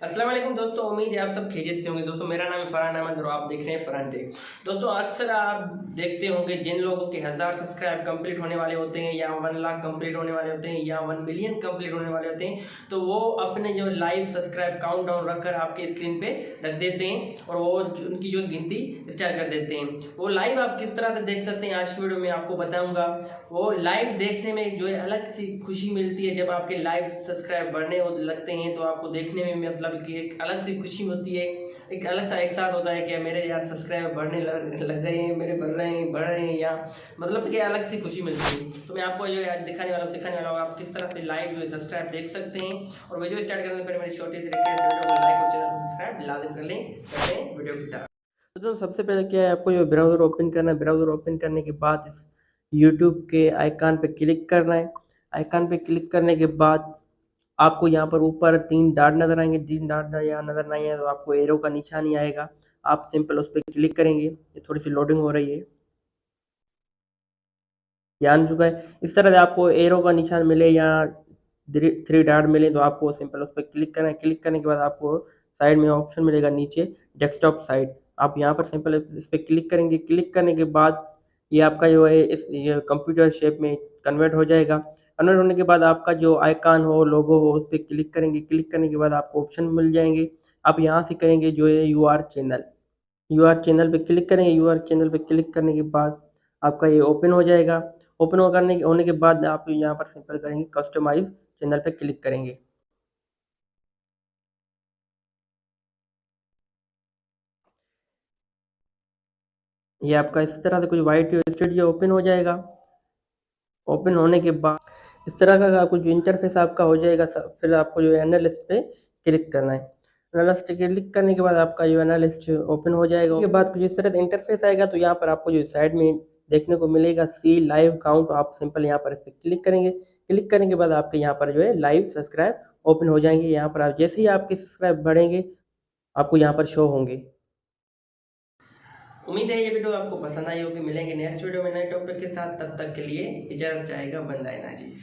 अस्सलाम वालेकुम दोस्तों, उम्मीद है आप सब खैरियत से होंगे। दोस्तों मेरा नाम है फरहान अहमद और आप देख रहे हैं फरहान टेक। दोस्तों अक्सर आप देखते होंगे जिन लोगों के 1000 सब्सक्राइब कंप्लीट होने वाले होते हैं या 1 लाख कंप्लीट होने वाले होते हैं या 1 मिलियन कंप्लीट होने वाले होते हैं, तो वो अपने जो लाइव सब्सक्राइब काउंट डाउन रखकर आपके स्क्रीन पे रख देते हैं और वो उनकी जो गिनती स्टार्ट कर देते हैं। वो लाइव आप किस तरह से देख सकते हैं आज की वीडियो में आपको बताऊंगा। वो लाइव देखने में जो है अलग सी खुशी मिलती है। जब आपके लाइव सब्सक्राइब बढ़ने लगते हैं तो आपको देखने में मतलब कि एक अलग सी खुशी होती है, एक अलग सा एहसास होता है कि मेरे यार सब्सक्राइब बढ़ने लग गए हैं, मेरे बढ़ रहे हैं या मतलब कि अलग सी खुशी मिलती है। तो मैं आपको जो आज सिखाने वाला हूँ आप किस तरह से लाइव जो सब्सक्राइब देख सकते हैं। और वीडियो स्टार्ट करने से पहले मेरी छोटी सी रिक्वेस्ट है, वीडियो को लाइक और चैनल को सब्सक्राइब लाजिम कर लें। करते हैं वीडियो की तरफ। तो सबसे पहले क्या है, आपको जो ब्राउज़र ओपन करना है। ब्राउज़र ओपन करने के बाद इस यूट्यूब के आइकन पे क्लिक करना है। आइकन पे क्लिक करने के बाद आपको यहाँ पर ऊपर 3 डॉट नज़र आएंगे। 3 डॉट यहाँ नज़र नहीं आए तो आपको एरो का निशान ही आएगा। आप सिंपल उस पर क्लिक करेंगे। ये थोड़ी सी लोडिंग हो रही है, ये आ चुका है। इस तरह से आपको एरो का निशान मिले या 3 डॉट मिले तो आपको सिंपल उस पर क्लिक करना है। क्लिक करने के बाद आपको साइड में ऑप्शन मिलेगा नीचे डेस्कटॉप साइड। आप यहाँ पर सिंपल इस पर क्लिक करेंगे। क्लिक करने के बाद ये आपका जो है इस ये कंप्यूटर शेप में कन्वर्ट हो जाएगा। कन्वर्ट होने के बाद आपका जो आइकन हो, लोगो हो, उस पर क्लिक करेंगे। क्लिक करने के बाद आपको ऑप्शन मिल जाएंगे। आप यहाँ से करेंगे जो है यूआर चैनल। यूआर चैनल पे क्लिक करेंगे। यूआर चैनल पे क्लिक करने के बाद आपका ये ओपन हो जाएगा। ओपन होने के बाद आप यहाँ पर सिंपल करेंगे कस्टमाइज चैनल पे क्लिक करेंगे। ये आपका इस तरह से कुछ वाइट स्टूडियो ओपन हो जाएगा। ओपन होने के बाद इस तरह का कुछ इंटरफेस आपका हो जाएगा। फिर आपको जो एनालिस्ट पे क्लिक करना है। एनालिस्ट क्लिक करने के बाद आपका जो एनालिस्ट ओपन हो जाएगा। उसके बाद कुछ इस तरह का इंटरफेस आएगा। तो यहाँ पर आपको जो साइड में देखने को मिलेगा सी लाइव काउंट। आप सिंपल यहाँ पर इस पर क्लिक करेंगे। क्लिक करने के बाद आपके यहाँ पर जो है लाइव सब्सक्राइब ओपन हो जाएंगे। यहाँ पर आप जैसे ही आपके सब्सक्राइब बढ़ेंगे आपको यहाँ पर शो होंगे। उम्मीद है ये वीडियो आपको पसंद आई होगी। मिलेंगे नेक्स्ट वीडियो में नए टॉपिक के साथ, तब तक के लिए इजाजत चाहेगा बंदा नाजी।